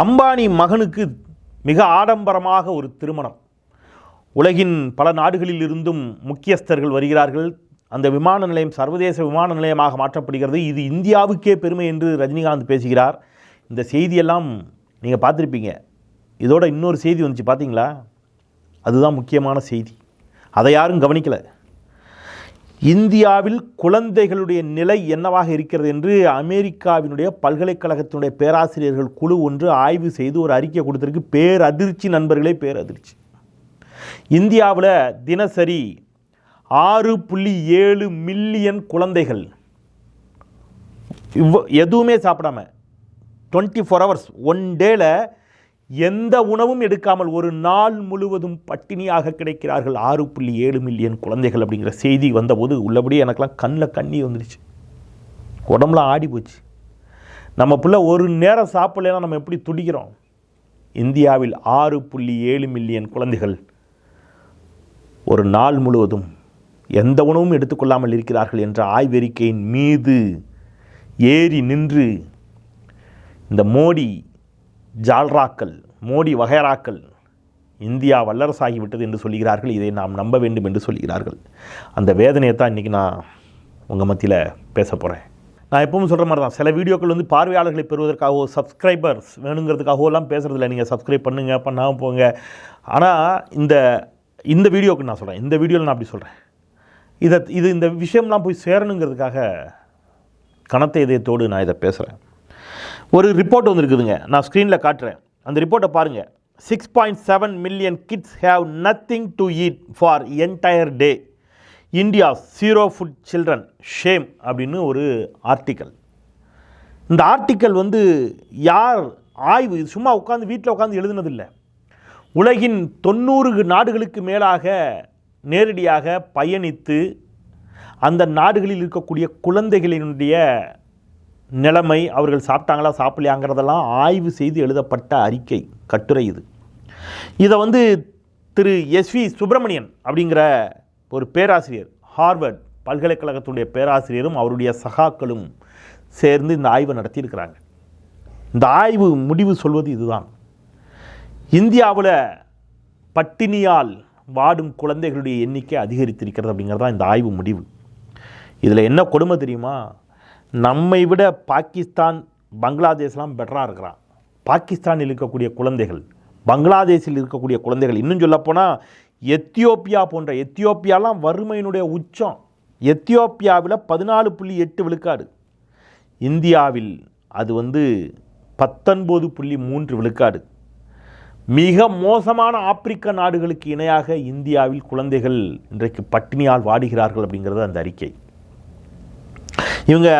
அம்பானி மகனுக்கு மிக ஆடம்பரமாக ஒரு திருமணம். உலகின் பல நாடுகளில் இருந்தும் முக்கியஸ்தர்கள் வருகிறார்கள். அந்த விமான நிலையம் சர்வதேச விமான நிலையமாக மாற்றப்படுகிறது. இது இந்தியாவுக்கே பெருமை என்று ரஜினிகாந்த் பேசுகிறார். இந்த செய்தியெல்லாம் நீங்கள் பார்த்துருப்பீங்க. இதோட இன்னொரு செய்தி வந்துச்சு, பார்த்தீங்களா? அதுதான் முக்கியமான செய்தி. அதை யாரும் கவனிக்கலை. இந்தியாவில் குழந்தைகளுடைய நிலை என்னவாக இருக்கிறது என்று அமெரிக்காவினுடைய பல்கலைக்கழகத்தினுடைய பேராசிரியர்கள் குழு ஒன்று ஆய்வு செய்து ஒரு அறிக்கை கொடுத்திருக்கு. பேரதிர்ச்சி நண்பர்களே, பேரதிர்ச்சி. இந்தியாவில் தினசரி 6.7 மில்லியன் குழந்தைகள் எதுவுமே சாப்பிடாம 24 hours ஒன் டேல எந்த உணவும் எடுக்காமல் ஒரு நாள் முழுவதும் பட்டினியாக கிடைக்கிறார்கள். 6.7 மில்லியன் குழந்தைகள் அப்படிங்கிற செய்தி வந்தபோது உள்ளபடி எனக்கெல்லாம் கண்ணில் கண்ணி வந்துடுச்சு, உடம்புலாம் ஆடி போச்சு. நம்ம பிள்ளை ஒரு நேரம் சாப்பிடலைன்னா நம்ம எப்படி துடிக்கிறோம்? இந்தியாவில் 6.7 மில்லியன் குழந்தைகள் ஒரு நாள் முழுவதும் எந்த உணவும் எடுத்துக்கொள்ளாமல் இருக்கிறார்கள் என்ற ஆய்வறிக்கையின் மீது ஏறி நின்று இந்த மோடி ஜால்ராக்கள், மோடி வகைராக்கள் இந்தியா வல்லரசாகிவிட்டது என்று சொல்கிறார்கள். இதை நாம் நம்ப வேண்டும் என்று சொல்கிறார்கள். அந்த வேதனையை தான் இன்றைக்கி நான் உங்கள் மத்தியில் பேச போகிறேன். நான் எப்பவும் சொல்கிற மாதிரி தான், சில வீடியோக்கள் வந்து பார்வையாளர்களை பெறுவதற்காகவோ சப்ஸ்கிரைபர்ஸ் வேணுங்கிறதுக்காகவோலாம் பேசுகிறதில்ல. நீங்கள் சப்ஸ்கிரைப் பண்ணுங்கள், பண்ணாமல் போங்க. ஆனால் இந்த வீடியோவுக்கு நான் சொல்கிறேன், இந்த வீடியோவில் நான் அப்படி சொல்கிறேன். இந்த விஷயம்லாம் போய் சேரணுங்கிறதுக்காக கனத்த இதயத்தோடு நான் இதை பேசுகிறேன். ஒரு ரிப்போர்ட் வந்துருக்குதுங்க, நான் ஸ்க்ரீனில் காட்டுறேன். அந்த ரிப்போர்ட்டை பாருங்கள். 6.7 million kids have nothing to eat for entire day. India 0 food children shame அப்படின்னு ஒரு ஆர்டிக்கல். இந்த ஆர்டிக்கல் வந்து யார் ஆய்வு, சும்மா உட்காந்து வீட்டில் உட்காந்து எழுதுனதில்லை. உலகின் 90 நாடுகளுக்கு மேலாக நேரடியாக பயணித்து அந்த நாடுகளில் இருக்கக்கூடிய குழந்தைகளினுடைய நிலைமை, அவர்கள் சாப்பிட்டாங்களா சாப்பிடலையாங்கிறதெல்லாம் ஆய்வு செய்து எழுதப்பட்ட அறிக்கை, கட்டுரை இது. இதை வந்து திரு SV சுப்பிரமணியன் அப்படிங்கிற ஒரு பேராசிரியர், ஹார்வர்ட் பல்கலைக்கழகத்துடைய பேராசிரியரும் அவருடைய சகாக்களும் சேர்ந்து இந்த ஆய்வை நடத்தியிருக்கிறாங்க. இந்த ஆய்வு முடிவு சொல்வது இதுதான்: இந்தியாவில் பட்டினியால் வாடும் குழந்தைகளுடைய எண்ணிக்கை அதிகரித்திருக்கிறது அப்படிங்கிறது தான் இந்த ஆய்வு முடிவு. இதில் என்ன கொடுமை தெரியுமா? நம்மை விட பாகிஸ்தான், பங்களாதேஷ்லாம் பெட்டராக இருக்கிறான். பாகிஸ்தானில் இருக்கக்கூடிய குழந்தைகள், பங்களாதேஷில் இருக்கக்கூடிய குழந்தைகள், இன்னும் சொல்லப்போனால் எத்தியோப்பியா போன்ற, எத்தியோப்பியாலாம் வறுமையினுடைய உச்சம். எத்தியோப்பியாவில் 14.8 விழுக்காடு, இந்தியாவில் அது வந்து 19.3 விழுக்காடு. மிக மோசமான ஆப்பிரிக்க நாடுகளுக்கு இணையாக இந்தியாவில் குழந்தைகள் இன்றைக்கு பட்டினியால் வாடுகிறார்கள் அப்படிங்கிறது அந்த அறிக்கை. இவங்க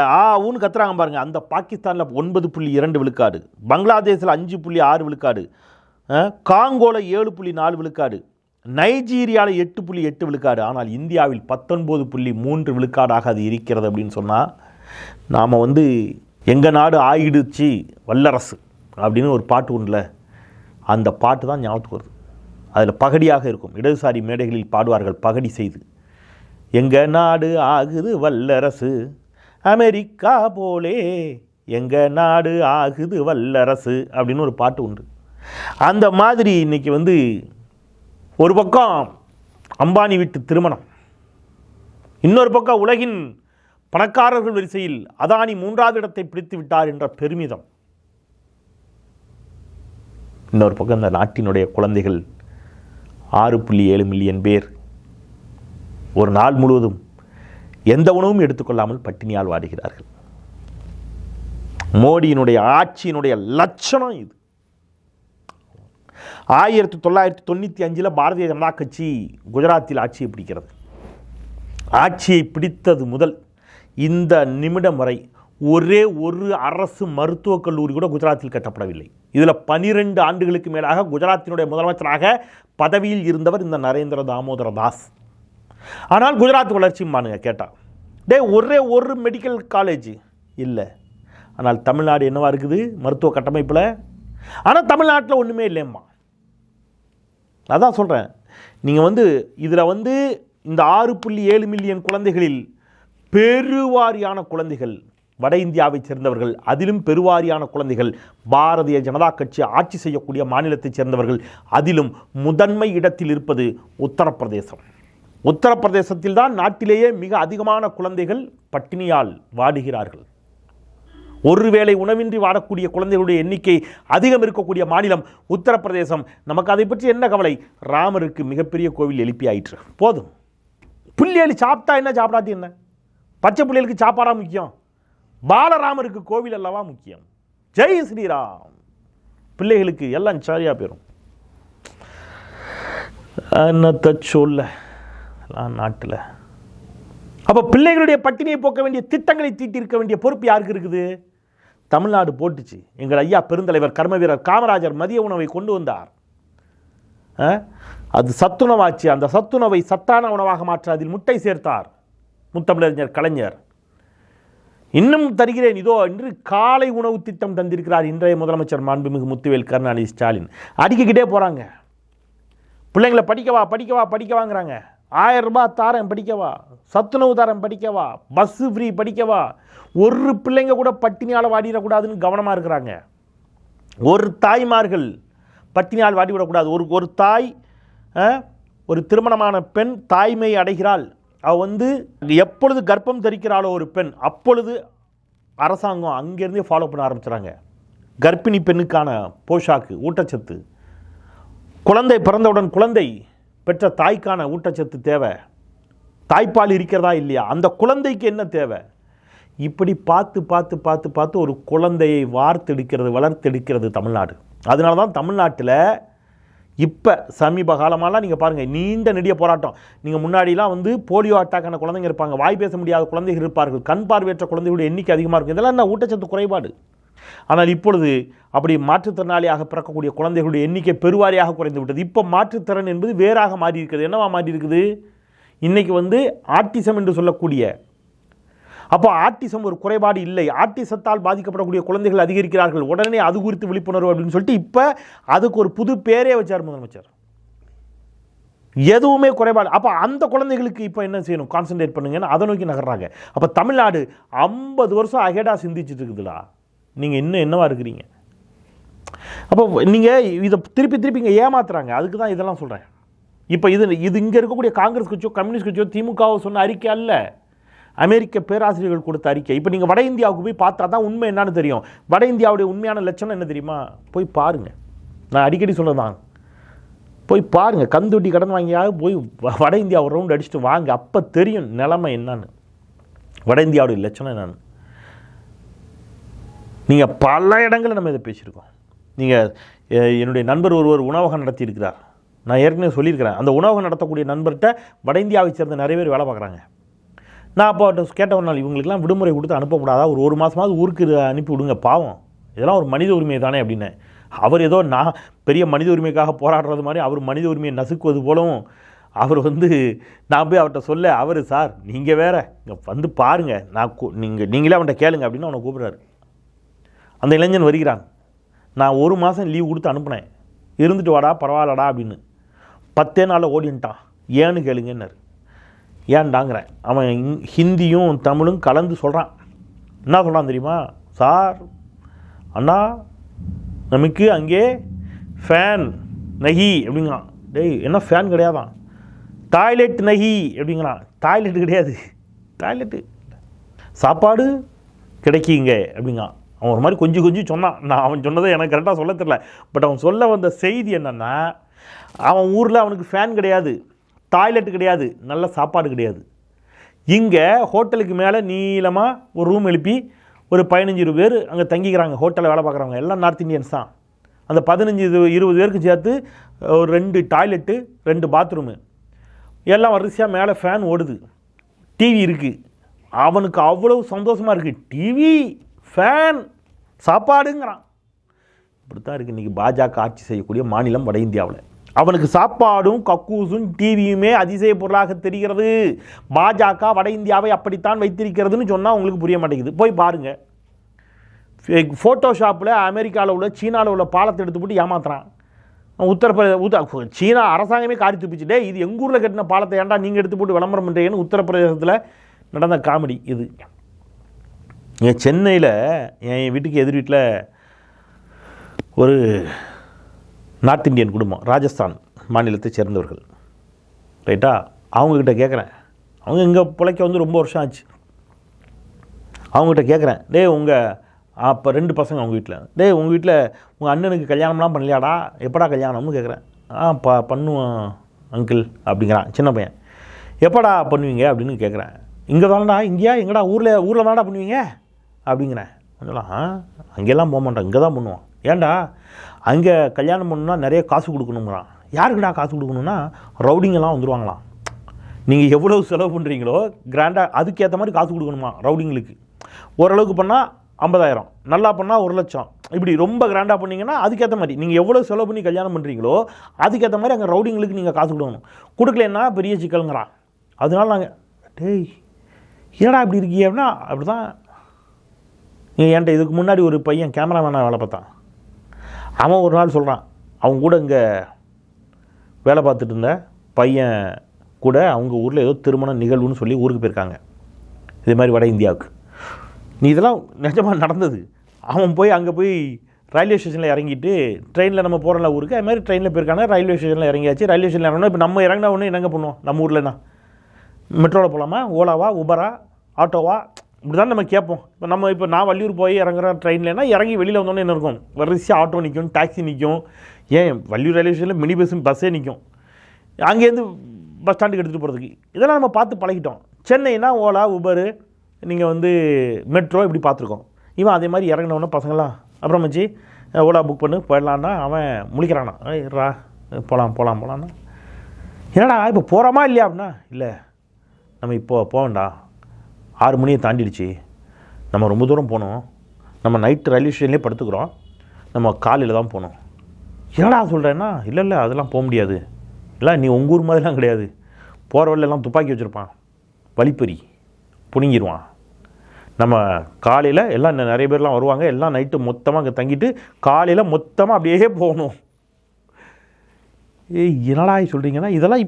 ஊன்னு கத்துறாங்க பாருங்கள். அந்த பாகிஸ்தானில் 9.2 விழுக்காடு, பங்களாதேஷில் 5.6 விழுக்காடு, காங்கோவில் 7.4 விழுக்காடு, நைஜீரியாவில் 8.8 விழுக்காடு. ஆனால் இந்தியாவில் 19.3 விழுக்காடாக அது இருக்கிறது அப்படின்னு சொன்னால், நாம் வந்து எங்கள் நாடு ஆயிடுச்சு வல்லரசு அப்படின்னு ஒரு பாட்டு உண்டுல, அந்த பாட்டு தான் ஞாபகத்துக்கு வருது. அதில் பகடியாக இருக்கும். இடதுசாரி மேடைகளில் பாடுவார்கள் பகடி செய்து, எங்கள் நாடு ஆகுது வல்லரசு, அமெரிக்கா போலே எங்கள் நாடு ஆகுது வல்லரசு அப்படின்னு ஒரு பாட்டு உண்டு. அந்த மாதிரி இன்றைக்கி வந்து ஒரு பக்கம் அம்பானி வீட்டு திருமணம், இன்னொரு பக்கம் உலகின் பணக்காரர்கள் வரிசையில் அதானி 3வது இடத்தை பிடித்து விட்டார் என்ற பெருமிதம், இன்னொரு பக்கம் இந்த நாட்டினுடைய குழந்தைகள் 6.7 மில்லியன் பேர் ஒரு நாள் முழுவதும் எந்த உணவும் எடுத்துக்கொள்ளாமல் பட்டினியால் வாடுகிறார்கள். மோடியினுடைய ஆட்சியினுடைய லட்சணம் இது. 1995 பாரதிய ஜனதா கட்சி குஜராத்தில் ஆட்சியை பிடிக்கிறது. ஆட்சியை பிடித்தது முதல் இந்த நிமிடம் வரை ஒரே ஒரு அரசு மருத்துவக் கல்லூரி கூட குஜராத்தில் கட்டப்படவில்லை. இதில் 12 ஆண்டுகளுக்கு மேலாக குஜராத்தினுடைய முதலமைச்சராக பதவியில் இருந்தவர் இந்த நரேந்திர தாமோதர தாஸ். ஆனால் குஜராத் வளர்ச்சிம்பானுங்க கேட்டால், ஒரே ஒரு மெடிக்கல் காலேஜ் இல்லை. ஆனால் தமிழ்நாடு என்னவா இருக்குது மருத்துவ கட்டமைப்பில்? ஆனால் தமிழ்நாட்டில் ஒன்றுமே இல்லைம்மா. அதான் சொல்கிறேன், நீங்கள் வந்து இதில் வந்து இந்த 6.7 மில்லியன் குழந்தைகளில் பெருவாரியான குழந்தைகள் வட இந்தியாவைச் சேர்ந்தவர்கள், அதிலும் பெருவாரியான குழந்தைகள் பாரதிய ஜனதா கட்சி ஆட்சி செய்யக்கூடிய மாநிலத்தைச் சேர்ந்தவர்கள். அதிலும் முதன்மை இடத்தில் இருப்பது உத்தரப்பிரதேசம். உத்தரப்பிரதேசத்தில் தான் நாட்டிலேயே மிக அதிகமான குழந்தைகள் பட்டினியால் வாடுகிறார்கள். ஒருவேளை உணவின்றி வாடக்கூடிய குழந்தைகளுடைய எண்ணிக்கை அதிகம் இருக்கக்கூடிய மாநிலம் உத்தரப்பிரதேசம். நமக்கு அதை பற்றி என்ன கவலை? ராமருக்கு மிகப்பெரிய கோவில் எழுப்பி ஆயிற்று, போதும். பிள்ளைகள் சாப்பிட்டா என்ன, சாப்பிடாட்டி என்ன? பச்சை பிள்ளைகளுக்கு சாப்பாடா முக்கியம்? பாலராமருக்கு கோவில் அல்லவா முக்கியம். ஜெய் ஸ்ரீராம். பிள்ளைகளுக்கு எல்லாம் சரியா போயிடும். என்னத்த சொல்ல நாட்டில். அப்போ பிள்ளைகளுடைய பட்டினியை போக்க வேண்டிய திட்டங்களை தீட்டிருக்க வேண்டிய பொறுப்பு யாருக்கு இருக்குது? தமிழ்நாடு போட்டுச்சு. எங்கள் ஐயா பெருந்தலைவர் கர்மவீரர் காமராஜர் மதிய உணவை கொண்டு வந்தார். அது சத்துணவாச்சு. அந்த சத்துணவை சத்தான உணவாக மாற்ற அதில் முட்டை சேர்த்தார் முத்தமிழறிஞர் கலைஞர். இன்னும் தருகிறேன் இதோ இன்று காலை உணவு திட்டம் தந்திருக்கிறார் இன்றைய முதலமைச்சர் மாண்புமிகு முத்துவேல் கருணாநிதி ஸ்டாலின். அடிக்கிட்டே போகிறாங்க. பிள்ளைங்களை படிக்கவா படிக்கவா படிக்கவாங்கிறாங்க. 1000 ரூபாய் தாரேன் படிக்கவா, சத்துணவு தாரேன் படிக்கவா, பஸ்ஸு ஃப்ரீ படிக்கவா. ஒரு பிள்ளைங்க கூட பட்டினியால் வாடிடக்கூடாதுன்னு கவனமாக இருக்கிறாங்க. ஒரு தாய்மார்கள் பட்டினியால் வாடிவிடக்கூடாது. ஒரு தாய், ஒரு திருமணமான பெண் தாய்மை அடைகிறாள். அவள் எப்பொழுது கர்ப்பம் தரிக்கிறாளோ ஒரு பெண், அப்பொழுது அரசாங்கம் அங்கேருந்தே ஃபாலோ பண்ண ஆரம்பிச்சுறாங்க. கர்ப்பிணி பெண்ணுக்கான போஷாக்கு, ஊட்டச்சத்து, குழந்தை பிறந்தவுடன் குழந்தை பெற்ற தாய்க்கான ஊட்டச்சத்து தேவை, தாய்ப்பால் இருக்கிறதா இல்லையா, அந்த குழந்தைக்கு என்ன தேவை, இப்படி பார்த்து பார்த்து பார்த்து பார்த்து ஒரு குழந்தையை வார்த்தெடுக்கிறது, வளர்த்தெடுக்கிறது தமிழ்நாடு. அதனால தான் தமிழ்நாட்டில் இப்போ சமீப காலமாலாம் நீங்கள் பாருங்கள், நீண்ட நெடிய போராட்டம். நீங்கள் முன்னாடிலாம் போலியோ அட்டாக்கான குழந்தைங்க இருப்பாங்க, வாய் பேச முடியாத குழந்தைகள் இருப்பார்கள், கண் பார்வையற்ற குழந்தைகளுடைய எண்ணிக்கை அதிகமாக இருக்கும். இதெல்லாம் என்ன ஊட்டச்சத்து குறைபாடு. ஆனால் இப்பொழுது அப்படி மாற்றுத்திறனாளியாக பிறக்கக்கூடிய குழந்தைகளுடைய எண்ணிக்கை பெருவாரியாக குறைந்து விட்டது. இப்போ மாற்றுத்திறன் என்பது வேறாக மாறி இருக்கிறது. என்னவா மாறி இருக்குது? இன்றைக்கி ஆட்டிசம் என்று சொல்லக்கூடிய, அப்போ ஆட்டிசம் ஒரு குறைபாடு இல்லை, ஆட்டிசத்தால் பாதிக்கப்படக்கூடிய குழந்தைகள் அதிகரிக்கிறார்கள், உடனே அது குறித்து விழிப்புணர்வு அப்படின்னு சொல்லிட்டு இப்போ அதுக்கு ஒரு புது பேரே வச்சார் முதலமைச்சர். எதுவுமே குறைபாடு. அப்போ அந்த குழந்தைகளுக்கு இப்போ என்ன செய்யணும்? கான்சன்ட்ரேட் பண்ணுங்கன்னு அதை நோக்கி நகர்றாங்க. அப்போ தமிழ்நாடு 50 வருஷம் அகேடாக சிந்திச்சுட்டு இருக்குதுடா. நீங்கள் இன்னும் என்னவா இருக்கிறீங்க? அப்போ நீங்கள் இதை திருப்பி திருப்பி இங்கே ஏமாத்துறாங்க. அதுக்கு தான் இதெல்லாம் சொல்கிறேன். இப்போ இது இங்கே இருக்கக்கூடிய காங்கிரஸ் கட்சியோ கம்யூனிஸ்ட் கட்சியோ திமுகவோ சொன்ன அறிக்கை அல்ல, அமெரிக்க பேராசிரியர்கள் கொடுத்த அறிக்கை. இப்போ நீங்கள் வட இந்தியாவுக்கு போய் பார்த்தா தான் உண்மை என்னன்னு தெரியும். வட இந்தியாவுடைய உண்மையான லட்சணம் என்ன தெரியுமா? போய் பாருங்கள். நான் அடிக்கடி சொல்லதான், போய் பாருங்கள். கந்துட்டி கடன் வாங்கியாவது போய் வட இந்தியா ஒரு ரவுண்ட் அடிச்சுட்டு வாங்க. அப்போ தெரியும் நிலைமை என்னன்னு, வட இந்தியாவுடைய லட்சணம் என்னன்னு. நீங்கள் பல இடங்களில் நம்ம இதை பேசியிருக்கோம். நீங்கள் என்னுடைய நண்பர் ஒருவர் உணவகம் நடத்தியிருக்கிறார். நான் ஏற்கனவே சொல்லியிருக்கிறேன். அந்த உணவகம் நடத்தக்கூடிய நண்பர்கிட்ட வட இந்தியாவை சேர்ந்த நிறைய பேர் வேலை பார்க்குறாங்க. நான் அப்போ அவர்கிட்ட கேட்ட ஒரு நாள், இவங்களுக்கெல்லாம் விடுமுறை கொடுத்து அனுப்பக்கூடாதா? ஒரு மாதமாவது ஊருக்கு அனுப்பி விடுங்க, பாவம், இதெல்லாம் ஒரு மனித உரிமை தானே அப்படின்னு. அவர் ஏதோ நான் பெரிய மனித உரிமைக்காக போராடுறது மாதிரி அவர் மனித உரிமையை நசுக்குவது போலவும் அவர் நான் போய் அவர்கிட்ட சொல்ல, அவர் சார் நீங்கள் வேறு இங்கே பாருங்கள், நான் நீங்களே அவன்கிட்ட கேளுங்க அப்படின்னு அவனை கூப்பிட்றாரு. அந்த இளைஞன் வருகிறான். நான் 1 மாதம் லீவ் கொடுத்து அனுப்புனேன், இருந்துட்டு வாடா பரவாயில்லடா அப்படின்னு. 10 நாளில் ஓடின்ட்டான். ஏன்னு கேளுங்கன்னாரு. ஏன்டாங்கிறேன். அவன் ஹிந்தியும் தமிழும் கலந்து சொல்கிறான். என்ன சொல்கிறான் தெரியுமா? சார் அண்ணா நமக்கு அங்கே ஃபேன் நகி அப்படிங்கிறான். டேய் என்ன ஃபேன் கிடையாதான், டாய்லெட் நகி அப்படிங்கிறான். டாய்லெட்டு கிடையாது, டாய்லெட்டு சாப்பாடு கிடைக்கிங்க அப்படிங்கிறான். அவன் ஒரு மாதிரி கொஞ்சம் சொன்னான். நான் அவன் சொன்னதை எனக்கு கரெக்டாக சொல்ல தெரியல. பட் அவன் சொல்ல வந்த செய்தி என்னென்னா, அவன் ஊரில் அவனுக்கு ஃபேன் கிடையாது, டாய்லெட்டு கிடையாது, நல்ல சாப்பாடு கிடையாது. இங்கே ஹோட்டலுக்கு மேலே நீளமாக ஒரு ரூம் எழுப்பி ஒரு 15-20 பேர் அங்கே தங்கிக்கிறாங்க. ஹோட்டலில் வேலை பார்க்குறவங்க எல்லாம் நார்த் இந்தியன்ஸ் தான். அந்த 15-20 பேருக்கு சேர்த்து ஒரு 2 டாய்லெட்டு 2 பாத்ரூமு எல்லாம் வரிசையாக மேலே ஃபேன் ஓடுது, டிவி இருக்குது. அவனுக்கு அவ்வளவு சந்தோஷமாக இருக்குது. டிவி, ஃபேன், சாப்பாடுங்கிறான். இப்படி தான் இருக்குது இன்றைக்கி பாஜக ஆட்சி செய்யக்கூடிய மாநிலம் வட இந்தியாவில். அவனுக்கு சாப்பாடும் கக்கூசும் டிவியுமே அதிசய பொருளாக தெரிகிறது. பாஜக வட இந்தியாவை அப்படித்தான் வைத்திருக்கிறதுன்னு சொன்னால் உங்களுக்கு புரிய மாட்டேங்குது. போய் பாருங்கள். ஃபோட்டோஷாப்பில் அமெரிக்காவில் உள்ள சீனாவில் உள்ள பாலத்தை எடுத்து போட்டு ஏமாத்துறான். சீனா அரசாங்கமே காரி துப்பிச்சுட்டே, இது எங்கள் ஊரில் கட்டின பாலத்தை ஏன்டா நீங்கள் எடுத்து போட்டு விளம்பரம் பண்ணுறீங்கன்னு உத்தரப்பிரதேசத்தில் நடந்த காமெடி இது. இங்கே சென்னையில் என் வீட்டுக்கு எதிர் வீட்டில் ஒரு நார்த் இந்தியன் குடும்பம், ராஜஸ்தான் மாநிலத்தை சேர்ந்தவர்கள், ரைட்டா. அவங்கக்கிட்ட கேட்குறேன், அவங்க இங்கே பிழைக்க வந்து ரொம்ப வருஷம் ஆச்சு. அவங்ககிட்ட கேட்குறேன், உங்கள் அப்போ 2 பசங்க அவங்க வீட்டில், உங்கள் வீட்டில் உங்கள் அண்ணனுக்கு கல்யாணம்லாம் பண்ணலையாடா, எப்படா கல்யாணம்னு கேட்குறேன். பண்ணுவோம் அங்கிள் அப்படிங்கிறான் சின்ன பையன். எப்படா பண்ணுவீங்க அப்படின்னு கேட்குறேன். இங்கே தானடா, இங்கேயா, எங்கடா ஊரில் தானடா பண்ணுவீங்க அப்படிங்கிறேன். சொல்லலாம், அங்கெல்லாம் போக மாட்டோம், இங்கே தான் பண்ணுவோம். ஏன்டா, அங்கே கல்யாணம் பண்ணணுன்னா நிறைய காசு கொடுக்கணுங்கிறான். யாருக்குடா காசு கொடுக்கணுன்னா ரவுடிங்கெல்லாம் வந்துடுவாங்களாம். நீங்கள் எவ்வளோ செலவு பண்ணுறீங்களோ கிராண்டாக அதுக்கேற்ற மாதிரி காசு கொடுக்கணுமா ரவுடிங்களுக்கு. ஓரளவுக்கு பண்ணால் 50,000, நல்லா பண்ணால் 1,00,000, இப்படி ரொம்ப கிராண்டாக பண்ணிங்கன்னா அதுக்கேற்ற மாதிரி நீங்கள் எவ்வளோ செலவு பண்ணி கல்யாணம் பண்ணுறீங்களோ அதுக்கேற்ற மாதிரி அங்கே ரவுடிங்களுக்கு நீங்கள் காசு கொடுக்கணும். கொடுக்கலன்னா பெரிய சிக்கலுங்கிறான். அதனால நாங்கள் ஏடா இப்படி இருக்கீங்க அப்படின்னா அப்படி தான். என்கிட்ட இதுக்கு முன்னாடி ஒரு பையன் கேமராமேனாக வேலை பார்த்தான். அவன் ஒரு நாள் சொல்கிறான், அவங்க கூட இங்கே வேலை பார்த்துட்டு இருந்த பையன் கூட அவங்க ஊரில் ஏதோ திருமண நிகழ்வுன்னு சொல்லி ஊருக்கு போயிருக்காங்க, இதே மாதிரி வட இந்தியாவுக்கு. நீ இதெல்லாம் நிஜமாக நடந்தது. அவன் போய் அங்கே போய் ரயில்வே ஸ்டேஷனில் இறங்கிட்டு, ட்ரெயினில் நம்ம போகிறல ஊருக்கு, அது மாதிரி ட்ரெயினில் போயிருக்காங்க. ரயில்வே ஸ்டேஷனில் இறங்கியாச்சு. ரயில்வே ஸ்டேஷனில் இறங்கணும். இப்போ நம்ம இறங்கினா ஒன்று என்னங்க பண்ணுவோம் நம்ம ஊர்லனா, மெட்ரோவில் போகலாமா, ஓலாவா, உபரா, ஆட்டோவா, இப்படி தான் நம்ம கேட்போம். இப்போ நான் வள்ளியூர் போய் இறங்குறேன் ட்ரெயின்லனா, இறங்கி வெளியில் வந்தோன்னே என்ன இருக்கும், வரிசையாக ஆட்டோ நிற்கும், டாக்ஸி நிற்கும். ஏன் வள்ளியூர் ரயில்வே ஸ்டேஷனில் மினி பஸ்ஸே நிற்கும், அங்கேருந்து பஸ் ஸ்டாண்டுக்கு எடுத்துகிட்டு போகிறதுக்கு. இதெல்லாம் நம்ம பார்த்து பழகிட்டோம். சென்னைனா ஓலா, உபரு, நீங்கள் மெட்ரோ இப்படி பார்த்துருக்கோம். இவன் அதே மாதிரி இறங்கினவொன்னே பசங்களாம் அப்புறம் வச்சு ஓலா புக் பண்ணி போயிடலான்னா அவன் முழிக்கிறானா, போகலான்னா என்னடா இப்போ போகிறோமா இல்லையா அப்படின்னா, இல்லை நம்ம இப்போ போக வேண்டாம், 6 மணியை தாண்டிடுச்சு, நம்ம ரொம்ப தூரம் போகணும், நம்ம நைட்டு ரயில்வே ஸ்டேஷன்லேயே படுத்துக்கிறோம், நம்ம காலையில் தான் போகணும். என்னடா சொல்கிறேன்னா, இல்லை அதெல்லாம் போக முடியாது, இல்லை நீ உங்கள் ஊர் மாதிரிலாம் கிடையாது, போகிற வழியெல்லாம் துப்பாக்கி வச்சுருப்பான், வழிப்பறி புனிங்கிடுவான், நம்ம காலையில் எல்லாம் நிறைய பேர்லாம் வருவாங்க, எல்லாம் நைட்டு மொத்தமாக அங்கே தங்கிட்டு காலையில் மொத்தமாக அப்படியே போகணும். என்னடா சொல்கிறீங்கன்னா, இதெல்லாம்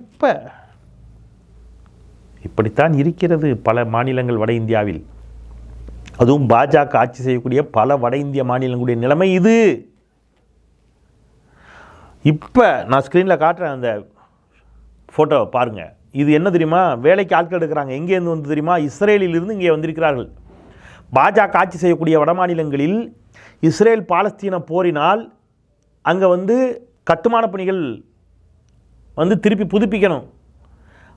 இப்படித்தான் இருக்கிறது பல மாநிலங்கள் வட இந்தியாவில். அதுவும் பாஜக ஆட்சி செய்யக்கூடிய பல வட இந்திய மாநிலங்களுடைய நிலைமை இது. இப்போ நான் ஸ்க்ரீனில் காட்டுறேன் அந்த ஃபோட்டோவை பாருங்கள். இது என்ன தெரியுமா, வேலைக்கு ஆட்கள் எடுக்கிறாங்க. எங்கேருந்து வந்து தெரியுமா, இஸ்ரேலிலிருந்து இங்கே வந்திருக்கிறார்கள். பாஜக ஆட்சி செய்யக்கூடிய வட மாநிலங்களில் இஸ்ரேல் பாலஸ்தீன போரினால் அங்கே கட்டுமான பணிகள் திருப்பி புதுப்பிக்கணும்.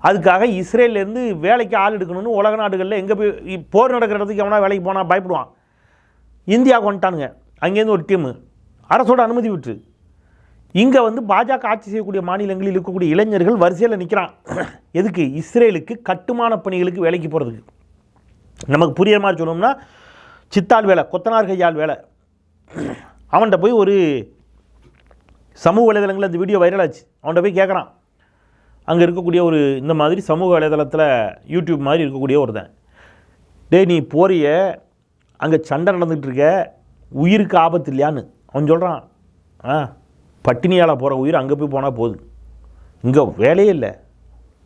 அதுக்காக இஸ்ரேலேருந்து வேலைக்கு ஆள் எடுக்கணும்னு உலக நாடுகளில் எங்கே போய் போர் நடக்கிற இடத்துக்கு எவனா வேலைக்கு போனால் பயப்படுவான். இந்தியாவுக்கு வந்துட்டானுங்க, அங்கேருந்து ஒரு டீமு அரசோட அனுமதி விட்டு. இங்கே பாஜக ஆட்சி செய்யக்கூடிய மாநிலங்களில் இருக்கக்கூடிய இளைஞர்கள் வரிசையில் நிற்கிறான். எதுக்கு? இஸ்ரேலுக்கு கட்டுமான பணிகளுக்கு வேலைக்கு போகிறதுக்கு. நமக்கு புரியுற மாதிரி சொல்லணும்னா, சித்தாள் வேலை, கொத்தனார் கையால் வேலை. அவன்கிட்ட போய் ஒரு சமூக வலைதளங்களில் அந்த வீடியோ வைரல் ஆச்சு. அவன்கிட்ட போய் கேட்குறான், அங்கே இருக்கக்கூடிய ஒரு இந்த மாதிரி சமூக வலைதளத்தில் யூடியூப் மாதிரி இருக்கக்கூடிய ஒருத்தன், நீ போறிய அங்கே சண்டை நடந்துகிட்டு இருக்க, உயிருக்கு ஆபத்து இல்லையான்னு. அவன் சொல்கிறான், பட்டினியால் போகிற உயிர் அங்கே போய் போனால் போகுது, இங்கே வேலையே இல்லை,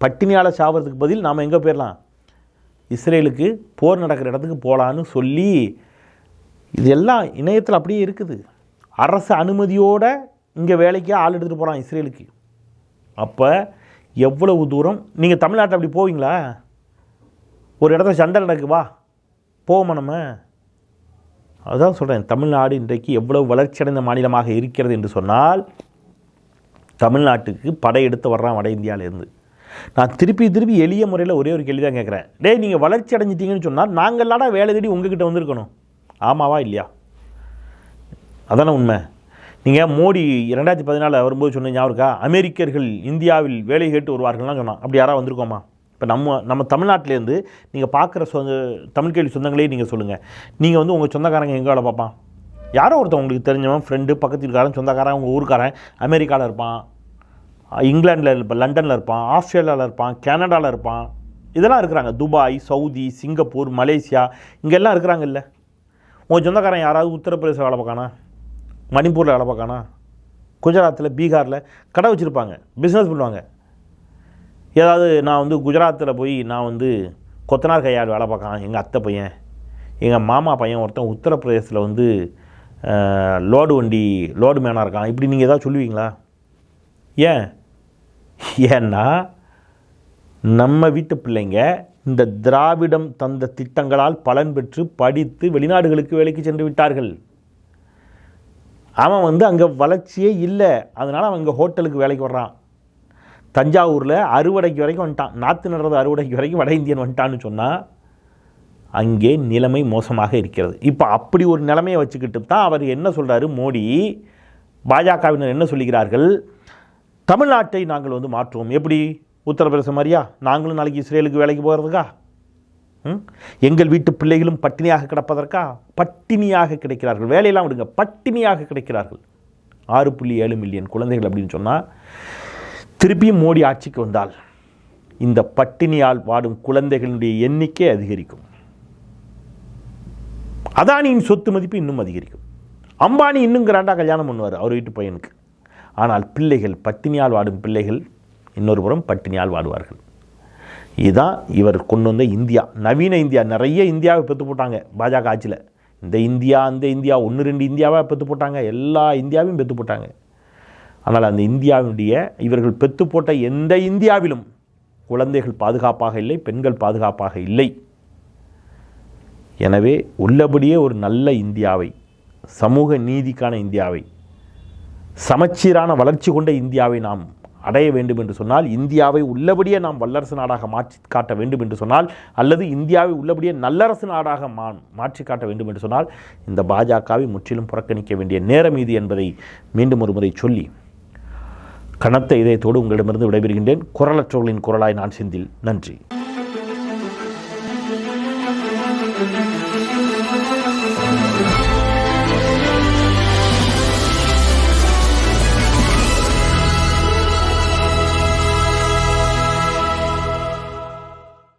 பட்டினியால் சாவறதுக்கு பதில் நாம் எங்கே போயிடலாம், இஸ்ரேலுக்கு போர் நடக்கிற இடத்துக்கு போகலான்னு சொல்லி, இதெல்லாம் இணையத்தில் அப்படியே இருக்குது. அரசு அனுமதியோடு இங்கே வேலைக்கு ஆள் எடுத்துகிட்டு போகிறான் இஸ்ரேலுக்கு. அப்போ எவ்வளவு தூரம் நீங்கள் தமிழ்நாட்டை அப்படி போவீங்களா? ஒரு இடத்துல சண்டை நடக்குவா போவோமா நம்ம? அதுதான் சொல்கிறேன், தமிழ்நாடு இன்றைக்கு எவ்வளவு வளர்ச்சியடைந்த மாநிலமாக இருக்கிறது என்று சொன்னால், தமிழ்நாட்டுக்கு படையெடுத்து வர்றான் வட இந்தியாவிலேருந்து. நான் திருப்பி எளிய முறையில் ஒரே ஒரு கேள்வி தான் கேட்குறேன். நீங்கள் வளர்ச்சி அடைஞ்சிட்டிங்கன்னு சொன்னால் நாங்கள்லாடா வேலை தேடி உங்ககிட்ட வந்திருக்கணும், ஆமாவா இல்லையா? அதானே உண்மை. நீங்கள் மோடி 2014 வரும்போது சொன்ன ஞாபகம் இருக்கா, அமெரிக்கர்கள் இந்தியாவில் வேலை கேட்டு வருவார்கள்லாம் சொன்னான். அப்படி யாராவது வந்திருக்கோமா? இப்போ நம்ம தமிழ்நாட்டிலேருந்து நீங்கள் பார்க்குற தமிழ் கேள்வி சொந்தங்களே நீங்கள் சொல்லுங்கள். நீங்கள் உங்கள் சொந்தக்காரங்க எங்கே வேலை பார்ப்பான்? யாரோ ஒருத்தன் உங்களுக்கு தெரிஞ்சவன், ஃப்ரெண்டு, பக்கத்து இருக்காரன், சொந்தக்காரன், உங்கள் ஊருக்காரன் அமெரிக்காவில் இருப்பான், இங்கிலாண்டில் இருப்பான், லண்டனில் இருப்பான், ஆஸ்திரேலியாவில் இருப்பான், கனடாவில் இருப்பான். இதெல்லாம் இருக்கிறாங்க. துபாய், சவுதி, சிங்கப்பூர், மலேசியா, இங்கெல்லாம் இருக்கிறாங்கல்ல. உங்கள் சொந்தக்காரன் யாராவது உத்தரப்பிரதேச வேலை பார்க்கானா, மணிப்பூரில் வேலை பார்க்கானா, குஜராத்தில், பீகாரில் கடை வச்சுருப்பாங்க, பிஸ்னஸ் பண்ணுவாங்க. ஏதாவது நான் குஜராத்தில் போய் நான் கொத்தனார் கையால் வேலை பார்க்கலாம், எங்கள் அத்தை பையன் எங்கள் மாமா பையன் ஒருத்தன் உத்தரப்பிரதேசத்தில் வந்து லோடு மேனாக இருக்கான், இப்படி நீங்கள் ஏதாவது சொல்லுவீங்களா? ஏன்னா நம்ம வீட்டு பிள்ளைங்க இந்த திராவிடம் தந்த திட்டங்களால் பலன் பெற்று படித்து வெளிநாடுகளுக்கு வேலைக்கு சென்று விட்டார்கள். அவன் வந்து அங்கே வளர்ச்சியே இல்லை, அதனால் அவன் இங்கே ஹோட்டலுக்கு வேலைக்கு வர்றான். தஞ்சாவூரில் அறுவடைக்கு வரைக்கும் வந்துட்டான், நாற்று நடுறது அறுவடைக்கு வரைக்கும் வட இந்தியன் வந்துட்டான்னு சொன்னால் அங்கே நிலைமை மோசமாக இருக்கிறது. இப்போ அப்படி ஒரு நிலைமையை வச்சுக்கிட்டு தான் அவர் என்ன சொல்கிறாரு, மோடி பாஜகவினர் என்ன சொல்லுகிறார்கள், தமிழ்நாட்டை நாங்கள் வந்து மாற்றுவோம். எப்படி? உத்தரப்பிரதேசம் மாதிரியா? நாங்களும் நாளைக்கு இஸ்ரேலுக்கு வேலைக்கு போகிறதுக்கா? எங்கள் வீட்டு பிள்ளைகளும் பட்டினியாக கிடப்பதற்கா? பட்டினியாக கிடைக்கிறார்கள், வேலையெல்லாம் விடுங்க, பட்டினியாக கிடைக்கிறார்கள் 6.7 மில்லியன் குழந்தைகள் அப்படின்னு சொன்னால், திருப்பியும் மோடி ஆட்சிக்கு வந்தால் இந்த பட்டினியால் வாடும் குழந்தைகளுடைய எண்ணிக்கை அதிகரிக்கும். அதானியின் சொத்து மதிப்பு இன்னும் அதிகரிக்கும். அம்பானி இன்னும் கிராண்டா கல்யாணம் பண்ணுவார் அவர் வீட்டு பையனுக்கு. ஆனால் பிள்ளைகள், பட்டினியால் வாடும் பிள்ளைகள் இன்னொரு புறம் பட்டினியால் வாடுவார்கள். இதுதான் இவர் கொண்டு வந்த இந்தியா, நவீன இந்தியா. நிறைய இந்தியாவை பெற்று போட்டாங்க பாஜக ஆட்சியில். இந்த இந்தியா அந்த இந்தியா 1-2 இந்தியாவாக பெற்று போட்டாங்க, எல்லா இந்தியாவையும் பெற்று போட்டாங்க. ஆனால் அந்த இந்தியாவுடைய இவர்கள் பெற்று போட்ட எந்த இந்தியாவிலும் குழந்தைகள் பாதுகாப்பாக இல்லை, பெண்கள் பாதுகாப்பாக இல்லை. எனவே உள்ளபடியே ஒரு நல்ல இந்தியாவை, சமூக நீதிக்கான இந்தியாவை, சமச்சீரான வளர்ச்சி கொண்ட இந்தியாவை நாம் அடைய வேண்டும் என்று சொன்னால், இந்தியாவை உள்ளபடியே நாம் வல்லரசு நாடாக மாற்றி காட்ட வேண்டும் என்று சொன்னால், அல்லது இந்தியாவை உள்ளபடியே நல்லரசு நாடாக மாற்றி காட்ட வேண்டும் என்று சொன்னால், இந்த பாஜகவை முற்றிலும் புறக்கணிக்க வேண்டிய நேரம் இது என்பதை மீண்டும் ஒரு முறை சொல்லி கனத்த இதயத்தோடு உங்களிடமிருந்து விடைபெறுகின்றேன். குரலற்றவர்களின் குரலாய் நான் செந்தில். நன்றி.